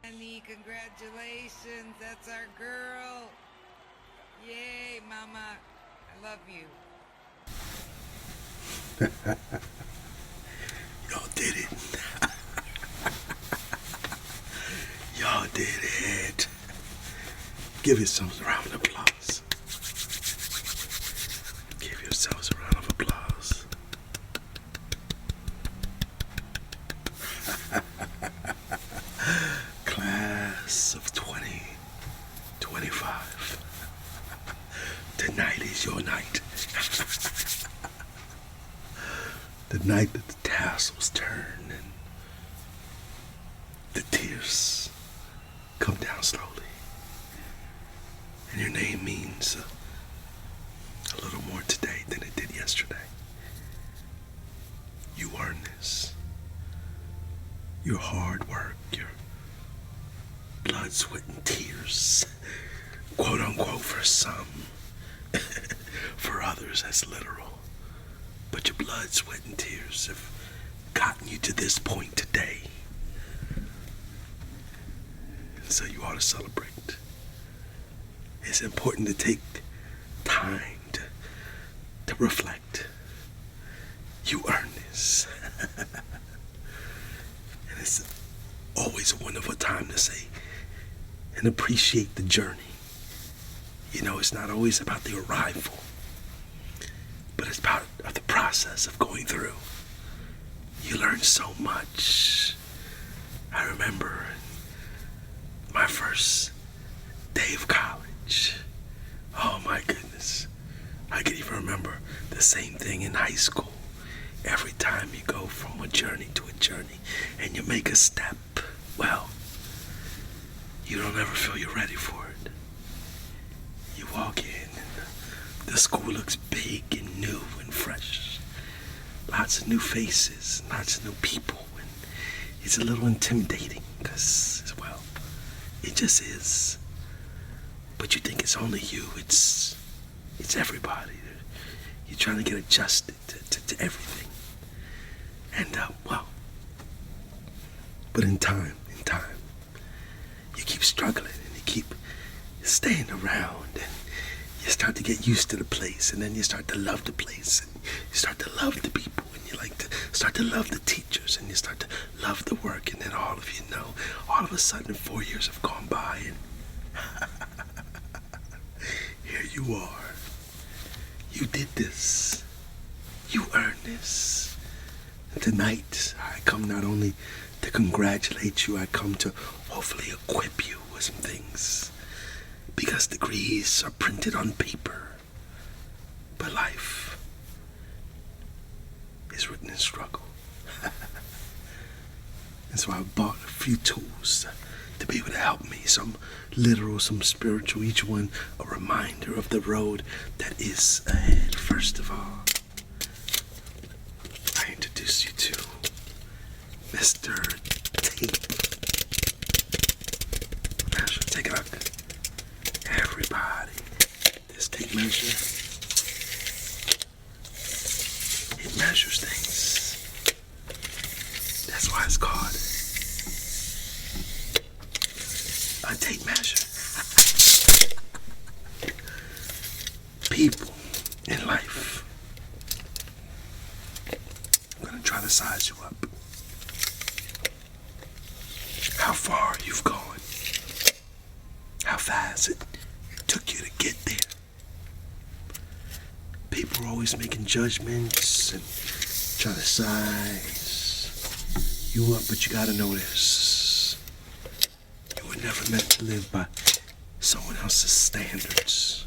Honey, congratulations. That's our girl. Yay, Mama. I love you. Y'all did it. Y'all did it. Give yourselves a round of applause. Give yourselves a round of applause. Class of 2025. Tonight is your night. The night that the tassels turn and the tears come down slowly. And your name means a little more today than it did yesterday. You earn this. Your hard work, your blood, sweat, and tears, quote unquote, for some. For others, that's literal. But your blood, sweat, and tears have gotten you to this point today. And so you ought to celebrate. It's important to take time to reflect. You earn this. And it's always a wonderful time to say and appreciate the journey. You know, it's not always about the arrival, but it's part of the process of going through. You learn so much. I remember my first day of college. Oh my goodness. I can even remember the same thing in high school. Every time you go from a journey to a journey and you make a step, well, you don't ever feel you're ready for it. You walk in and the school looks big and new and fresh. Lots of new faces, lots of new people, and it's a little intimidating because, well, it just is. But you think it's only you, it's everybody. You're trying to get adjusted to everything. And, well, but in time, you keep struggling and you keep staying around and you start to get used to the place, and then you start to love the place, and you start to love the people, and you start to love the teachers, and you start to love the work, and then all of you know, all of a sudden 4 years have gone by and here you are. You did this. You earned this. And tonight, I come not only to congratulate you, I come to hopefully equip you with some things. Because degrees are printed on paper, but life is written in struggle. And so I bought a few tools to be able to help me, some literal, some spiritual, each one a reminder of the road that is ahead. First of all, I introduce you to Mr. Tape. Measure, take a look. Everybody, this tape measure, it measures things. That's why it's called a tape measure. People in life, I'm gonna try to size you up. How far you've gone, how fast it took you to get there. People are always making judgments and trying to size you up, but you gotta know this. You were never meant to live by someone else's standards,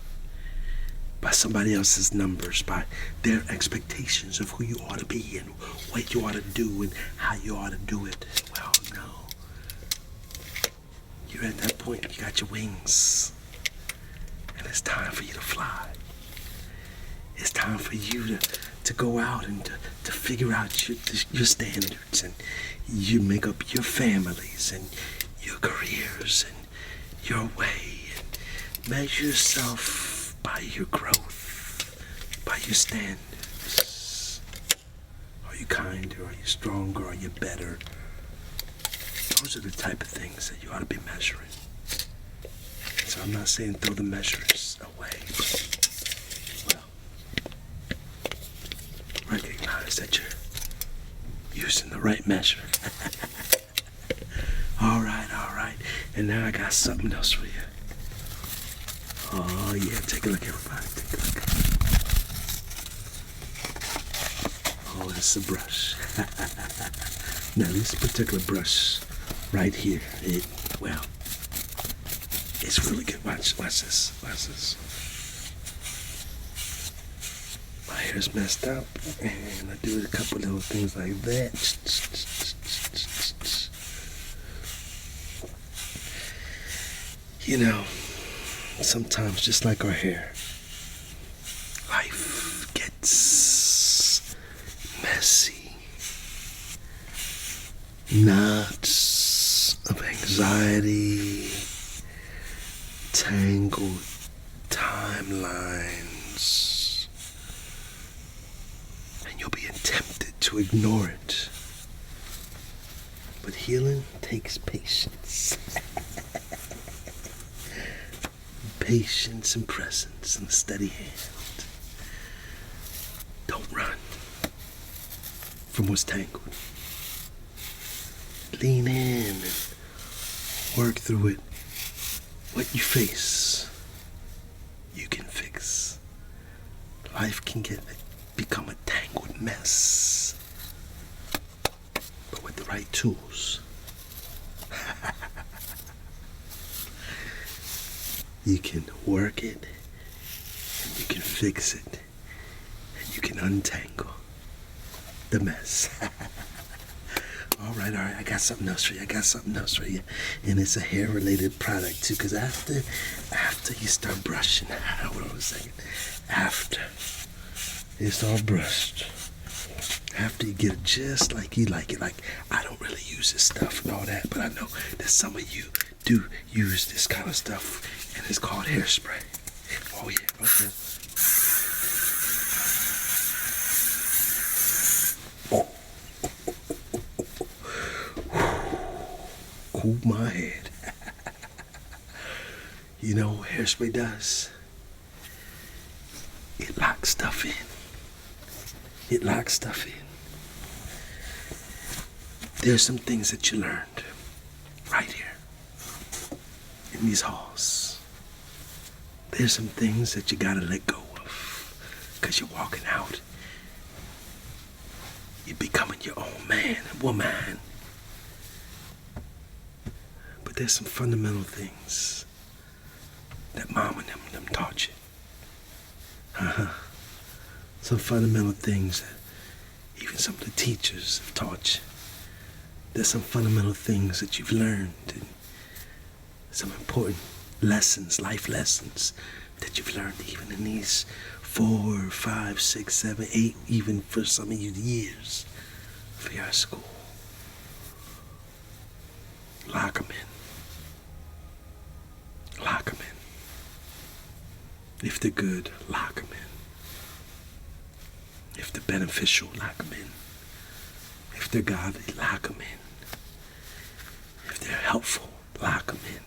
by somebody else's numbers, by their expectations of who you ought to be and what you ought to do and how you ought to do it. Well, no. You're at that point, you got your wings. And it's time for you to fly. It's time for you to go out and to figure out your standards, and you make up your families and your careers and your way, and measure yourself by your growth, by your standards. Are you kinder? Are you stronger? Are you better? Those are the type of things that you ought to be measuring. So I'm not saying throw the measures away, but, well, recognize that you're using the right measure. All right. And now I got something else for you. Oh, yeah. Take a look, everybody. Take a look. Oh, it's a brush. Now, this particular brush right here, it's really good. Watch this. My hair's messed up, and I do a couple little things like that. You know, sometimes just like our hair, life gets messy. Knots of anxiety, tangled timelines, and you'll be tempted to ignore it. But healing takes patience. Patience and presence and a steady hand. Don't run from what's tangled. Lean in and work through it. What you face, you can fix. Life can become a tangled mess, but with the right tools, you can work it, and you can fix it, and you can untangle the mess. All right, I got something else for you. And it's a hair-related product, too, because after you start brushing, hold on a second, after it's all brushed, after you get it just like you like it, like I don't really use this stuff and all that, but I know that some of you do use this kind of stuff, and it's called hairspray. Oh, yeah, okay. Cool my head. You know what hairspray does? It locks stuff in. There's some things that you learned right here in these halls. There's some things that you gotta let go of, because you're walking out. You're becoming your own man and woman. But there's some fundamental things that Mom and them taught you. Some fundamental things that even some of the teachers have taught you. There's some fundamental things that you've learned, and some important lessons, life lessons, that you've learned even in these 4, 5, 6, 7, 8, even for some of you years of your school. Lock them in. If they're good, lock them in. If they're beneficial, lock them in. If they're godly, lock them in. If they're helpful, lock them in.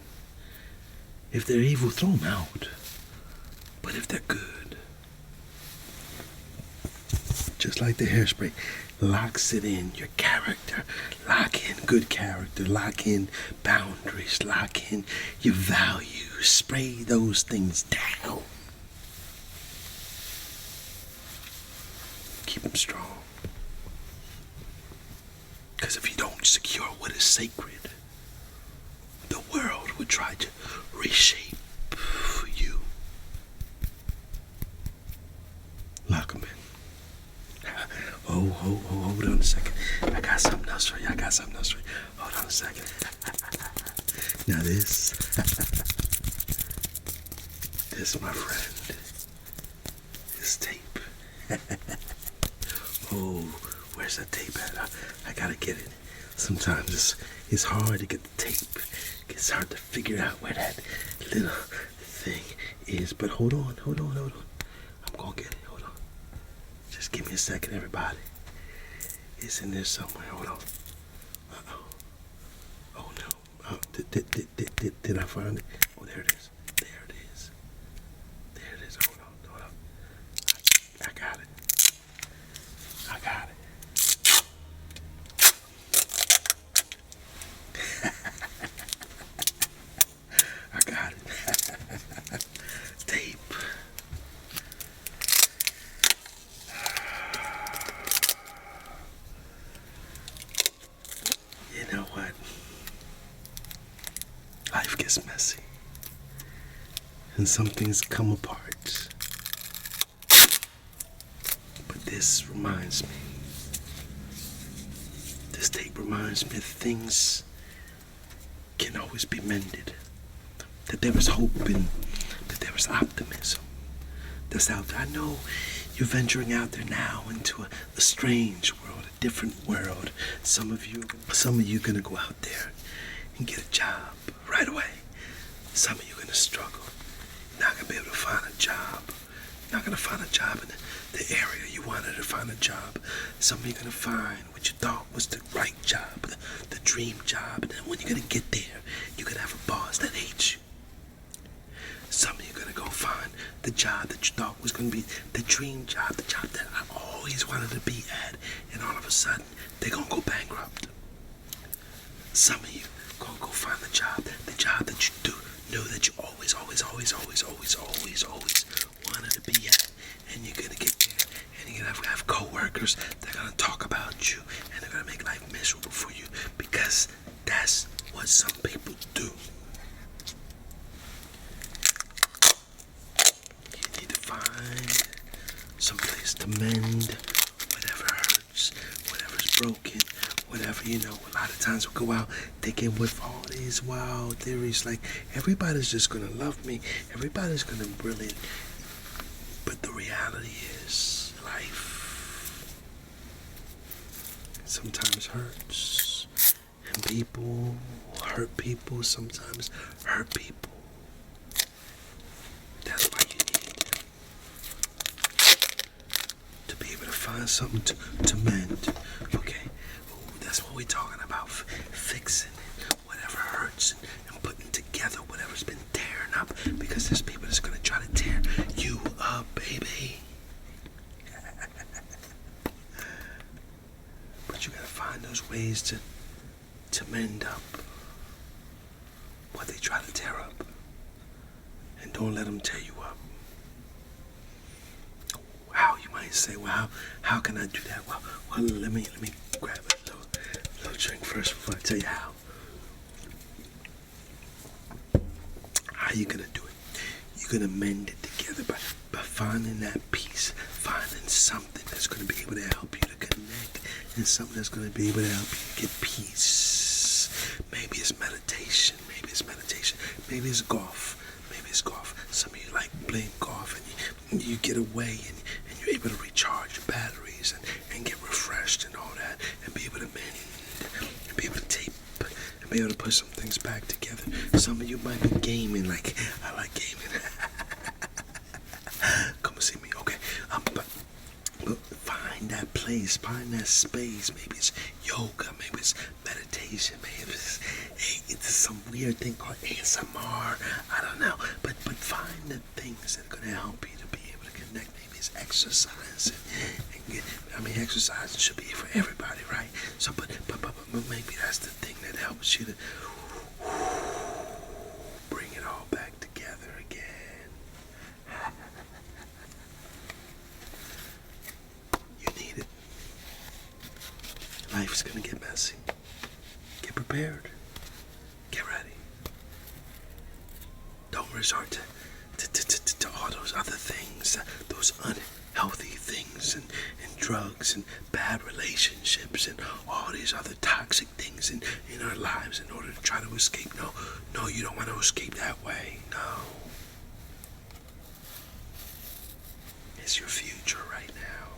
If they're evil, throw them out. But if they're good, just like the hairspray, locks it in your character. Lock in good character. Lock in boundaries. Lock in your values. Spray those things down. Keep them strong. Because if you don't secure what is sacred, the world would try to reshape you. Lock them in. Oh, hold on a second. I got something else for you. Hold on a second. Now this, my friend, is tape. Oh, where's that tape at? I gotta get it. Sometimes it's hard to get the tape. It's hard to figure out where that little thing is. But hold on. I'm gonna get it. Hold on. Just give me a second, everybody. It's in there somewhere. Hold on. Uh-oh. Oh, did I find it? Oh, there it is. There it is. There it is. Hold on. I got it. I got it. I got it. Tape. You know what? Life gets messy. And some things come apart. But this reminds me. This tape reminds me that things can always be mended. That there is hope and that there is optimism that's out there. I know you're venturing out there now into a strange world, a different world. Some of you gonna go out there and get a job right away. Some of you gonna struggle. You're not gonna be able to find a job. You're not gonna find a job in the area you wanted to find a job. Some of you gonna find what you thought was the right job, the dream job. And then when you're gonna get there, you're gonna have a boss that hates you. Some of you are going to go find the job that you thought was going to be the dream job, the job that I always wanted to be at, and all of a sudden, they're going to go bankrupt. Some of you going to go find the job that you know that you always wanted to be at, and you're going to get there, and you're going to have co-workers that are going to talk about you, and they're going to make life miserable for you, because that's what some people do. Find some place to mend whatever hurts, whatever's broken, whatever, a lot of times we go out thinking with all these wild theories like everybody's just gonna love me, everybody's gonna really, but the reality is life sometimes hurts, and people hurt people, sometimes hurt people. That's why you find something to mend. Okay, that's what we're talking about. Fixing whatever hurts and putting together whatever's been tearing up, because there's people that's gonna try to tear you up, baby. But you gotta find those ways to mend up what they try to tear up, and don't let them tear you up. How, you might say, well, how can I do that? Well, let me grab a little drink first before I tell you how. How you gonna do it? You're gonna mend it together by finding that peace, finding something that's gonna be able to help you to connect, and something that's gonna be able to help you to get peace. Maybe it's meditation, maybe it's golf. Some of you like playing golf, and you get away and you're able to recharge your batteries and get refreshed and all that, and be able to mend, and be able to tape, and be able to put some things back together. Some of you might be gaming, like I like gaming. Come see me, okay? But find that place, find that space. Maybe it's yoga, maybe it's meditation, maybe it's some weird thing called ASMR. I don't know, but find the things that are gonna help you to be able to connect. Maybe it's exercise, and exercise should be for everybody, right? So, but maybe that's the thing that helps you to bring it all back together again. You need it. Life's gonna get messy. Get prepared. Get ready. Don't resort to all those other things, those unhealthy things, and drugs, and bad relationships, and all these other toxic things in our lives in order to try to escape. No, you don't want to escape that way. No. It's your future right now.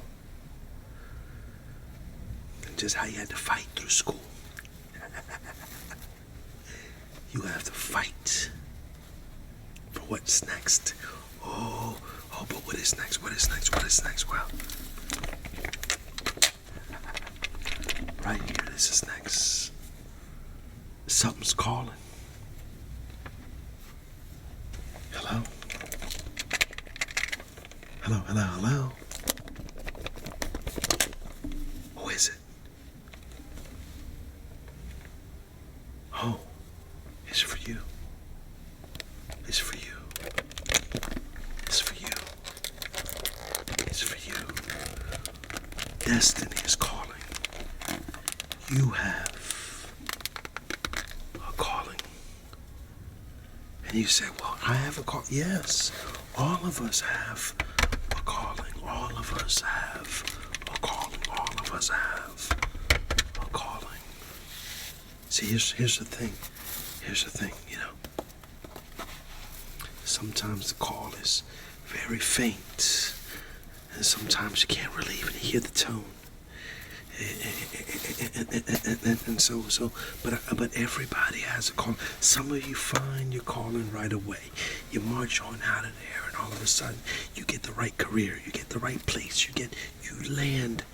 And just how you had to fight through school. You have to fight for what's next. Oh, but what is next? Well, right here, this is next. Something's calling. Hello? Hello, hello, hello? Who is it? Oh, it's for you. It's for you. It's for you. It's for you. Destiny is calling. You have a calling. And you say, well, I have a call. Yes, all of us have a calling. All of us have a calling. All of us have a calling. See, here's the thing. Here's the thing, you know. Sometimes the call is very faint. And sometimes you can't really even hear the tone. And so, but everybody has a call. Some of you find your calling right away. You march on out of there, and all of a sudden, you get the right career. You get the right place. You land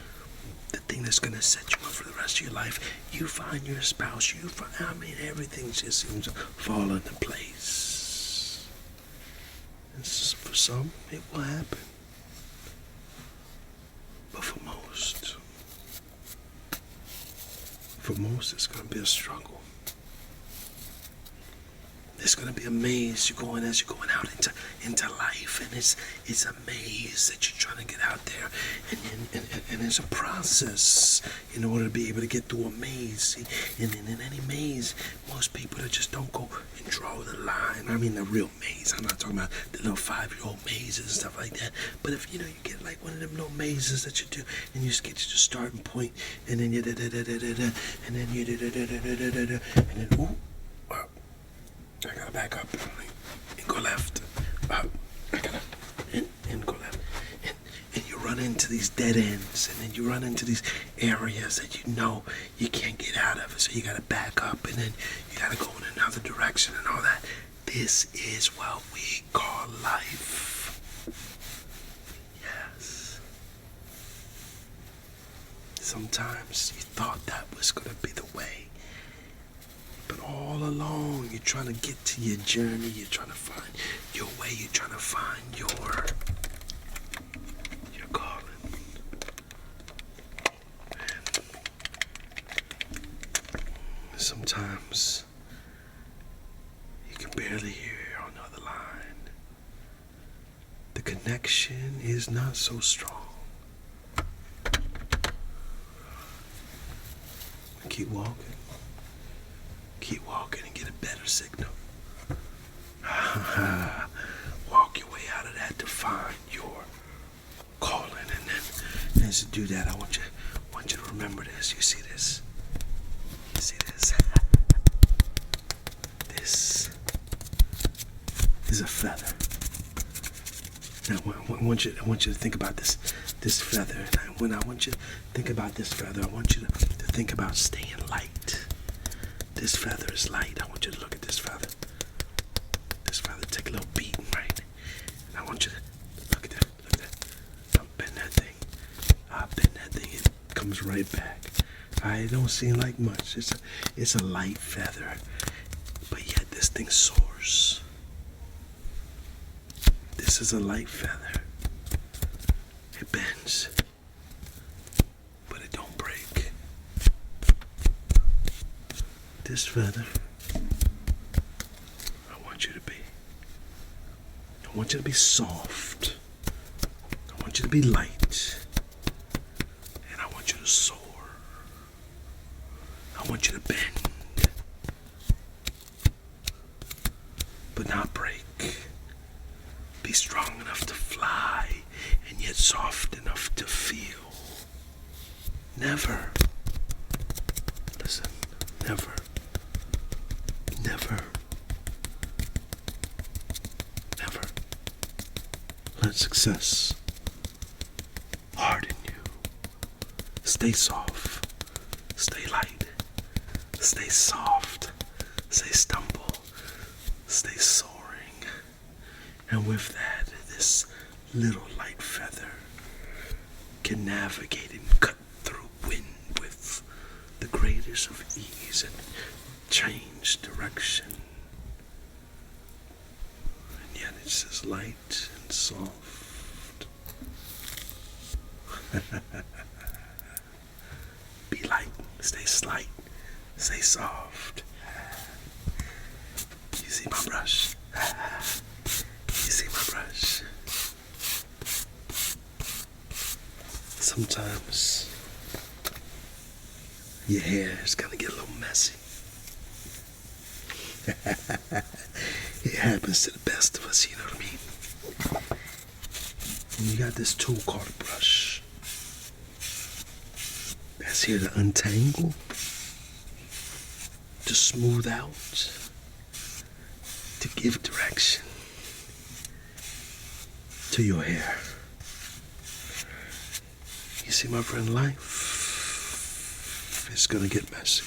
the thing that's gonna set you up for the rest of your life. You find your spouse. Everything just seems to fall into place. And for some, it will happen. But for most, it's going to be a struggle. It's going to be a maze as you're going out into life, and it's a maze that you're trying to get out there, and it's a process in order to be able to get through a maze. See, and in any maze, most people that just don't go and draw the line. I mean the real maze. I'm not talking about the little 5-year-old mazes and stuff like that. But if you get like one of them little mazes that you do, and you just get to the starting point, and then you and then ooh. I gotta back up and go left. I gotta and go left. And you run into these dead ends, and then you run into these areas that you can't get out of. So you gotta back up, and then you gotta go in another direction and all that. This is what we call life. Yes. Sometimes you thought that was gonna be the way. But all along, you're trying to get to your journey, you're trying to find your way, you're trying to find your calling. And sometimes you can barely hear on the other line. The connection is not so strong. Keep walking. Keep walking and get a better signal. Walk your way out of that to find your calling, and then as you do that, I want you to remember this. You see this? You see this? This is a feather. Now, I want you to think about this feather. And when I want you to think about this feather, I want you to think about staying light. This feather is light. I want you to look at this feather. This feather, take a little beating, right? And I want you to look at that. Look at that. I'll bend that thing. I'll bend that thing. It comes right back. It don't seem like much. It's a light feather, but yet this thing soars. This is a light feather. It bends, but it don't break. This feather, I want you to be soft. I want you to be light. And I want you to soar. I want you to bend, but not break. Be strong enough to fly, and yet soft enough to feel. Never, listen, never let success harden you. Stay soft, stay light, stay soft, stay stumble, stay soaring. And with that, this little light feather can navigate and cut through wind with the greatest of ease and change direction. And yet it's as light and soft. Be light, stay slight, stay soft. You see my brush? You see my brush? Sometimes your hair is gonna get a little messy. It happens to the best of us, you know what I mean? And you got this tool called a brush that's here to untangle, to smooth out, to give direction to your hair. You see, my friend, life is gonna get messy.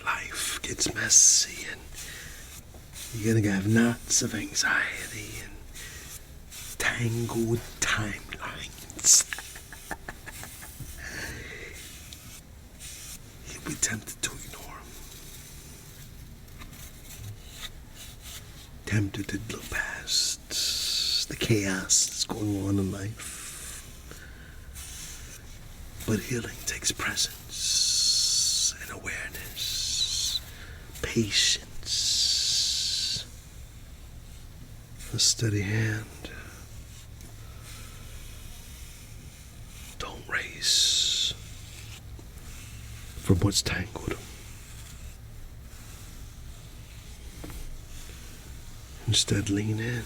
Life gets messy, and you're gonna have knots of anxiety and tangled timelines. You'll be tempted to ignore them. Tempted to look past the chaos that's going on in life. But healing takes presence and awareness, patience, a steady hand. Don't race from what's tangled. Instead, lean in.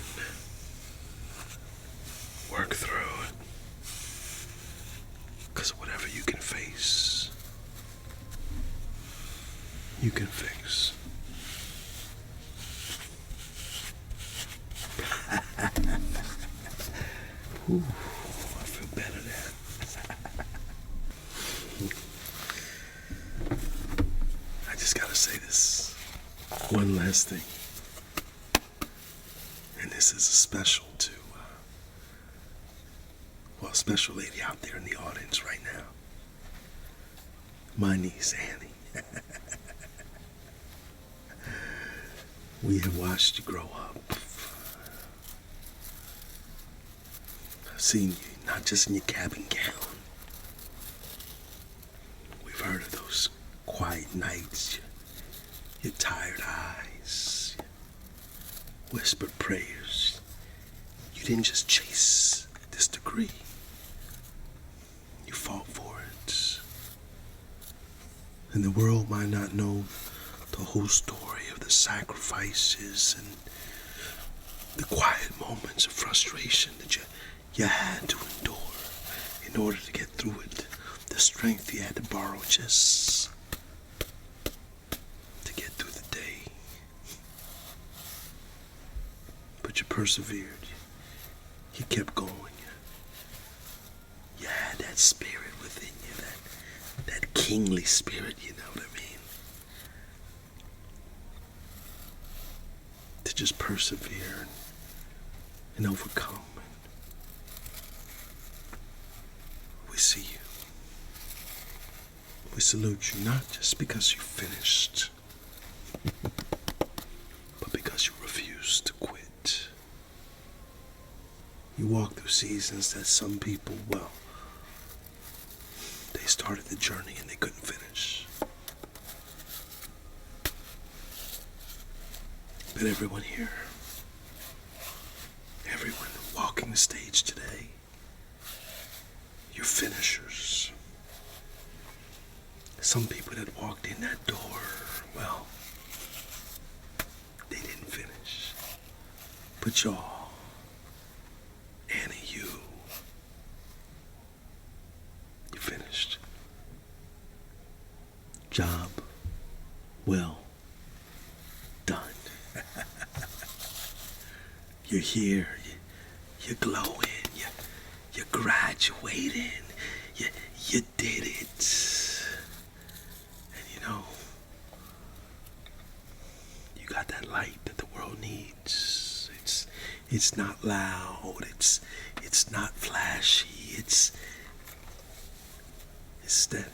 Work through it. Because whatever you can face, you can fix. Ooh, I feel better there. I just gotta say this one last thing. And this is a special to a special lady out there in the audience right now. My niece, Annie. We have watched you grow up. I've seen you not just in your cabin gown. We've heard of those quiet nights, your tired eyes, whispered prayers. You didn't just chase this degree. You fought for it. And the world might not know the whole story of the sacrifices and the quiet moments of frustration that you had to endure in order to get through it. The strength you had to borrow just to get through the day. But you persevered. You kept going. You had that spirit within you, that kingly spirit, you know what I mean? To just persevere and overcome. We see you. We salute you, not just because you finished, but because you refused to quit. You walked through seasons that some people, well, they started the journey and they couldn't finish. But everyone here, everyone walking the stage today, you're finishers. Some people that walked in that door, well, they didn't finish. But y'all, Annie, you finished. Job well done. You're here, you're glowing, you're graduating, you did it. And you know, you got that light that the world needs. It's not loud, it's not flashy, it's steady.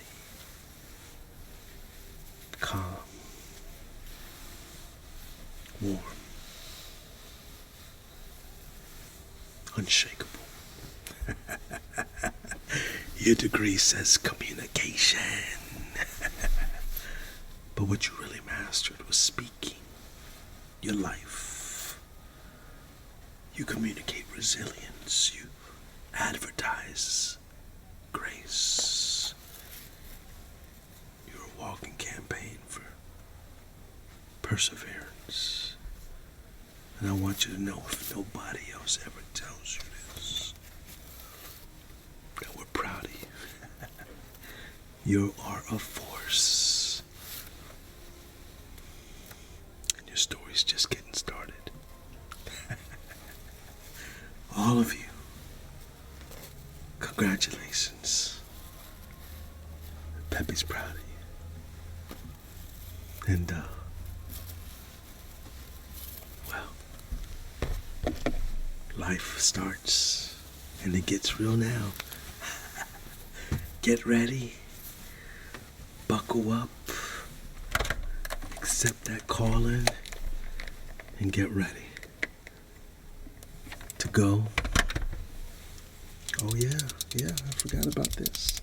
calm, warm, unshakable. Your degree says communication. But what you really mastered was speaking. Your life. You communicate resilience. You advertise grace. You're a walking campaign for perseverance. And I want you to know, if nobody else ever tells you this, that we're proud of you. You are a force. And your story's just getting started. All of you, congratulations. Pepe's proud of you. And, well, life starts and it gets real now. Get ready. Buckle up. Accept that calling. And get ready to go. Oh yeah, I forgot about this.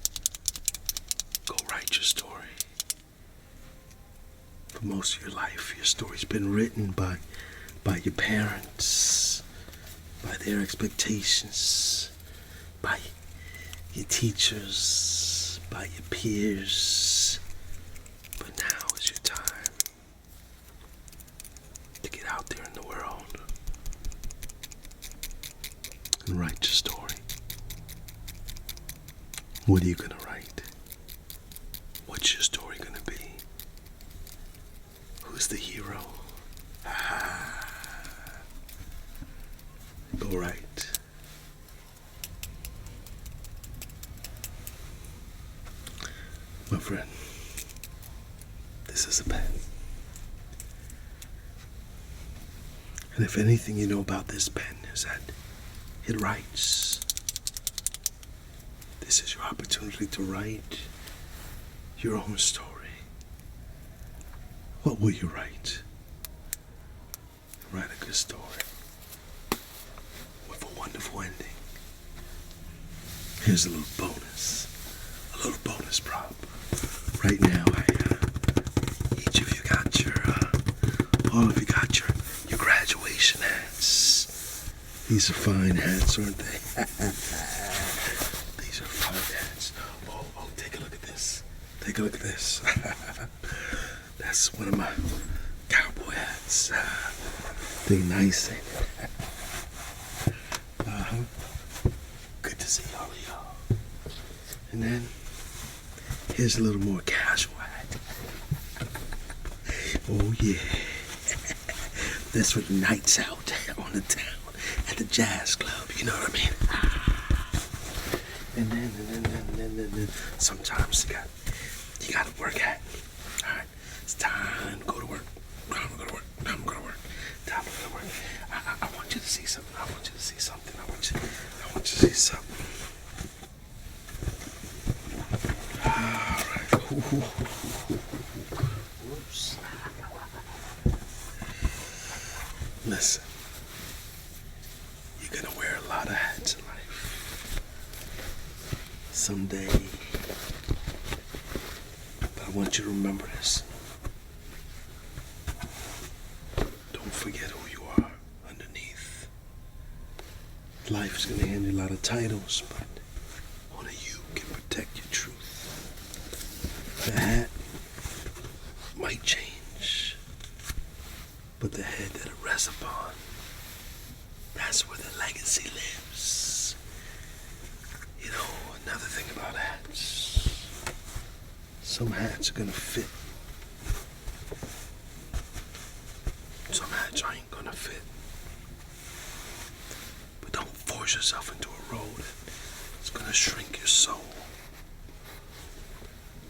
Go write your story. For most of your life, your story's been written by your parents, by their expectations, by your teachers, by your peers. But now is your time to get out there in the world and write your story. What are you gonna write? What's your story gonna be? Who's the hero? Go write. My friend, this is a pen. And if anything you know about this pen is that it writes. This is your opportunity to write your own story. What will you write? Write a good story with a wonderful ending. Here's a little bonus prop. Right now, each of you got all of you got your graduation hats. These are fine hats, aren't they? These are fine hats. Oh, take a look at this. Take a look at this. That's one of my cowboy hats. They're nice. Good to see all of y'all. And then, here's a little more casual hat. Oh yeah. That's for the nights out on the town at the jazz club, you know what I mean? And then sometimes you gotta work hat. Alright, it's time to go to work. Time to go to work. I want you to see something. I want you to see something. Alright. Whoops. Listen, you're gonna wear a lot of hats in life. Someday. But I want you to remember this. Don't forget who you are underneath. Life is gonna hand you a lot of titles, but only you can protect your truth. The hat might change, but the head that it rests upon, that's where the legacy lives. You know, another thing about hats, some hats are gonna fit. Some hats ain't gonna fit. But don't force yourself into a role that's gonna shrink your soul.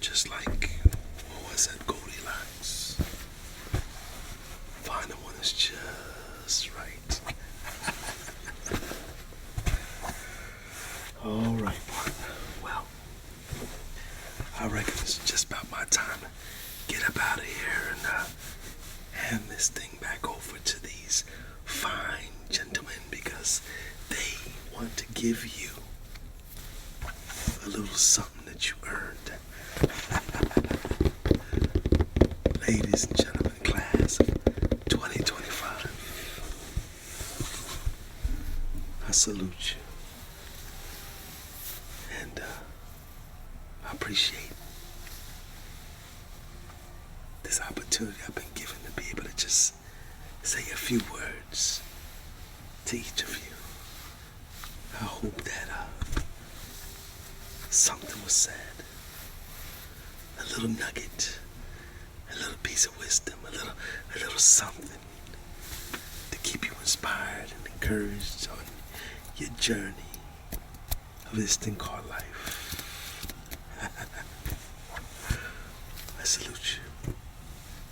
Just like, what was that, Goldilocks? Find the one that's just right. All right, partner. Well, I reckon it's just about my time to get up out of hand this thing back over to these fine gentlemen because they want to give you a little something that you earned. Ladies and gentlemen, class of 2025, I salute you. And I appreciate this opportunity I've been given to be able to just say a few words to each of you. I hope that something was said, a little nugget, a little piece of wisdom, a little something to keep you inspired and encouraged on your journey of this thing called life. I salute you.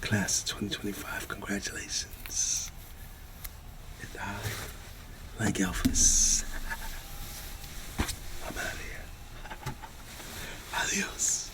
Class of 2025, congratulations. And I, like Elvis, I'm out of here. Adios.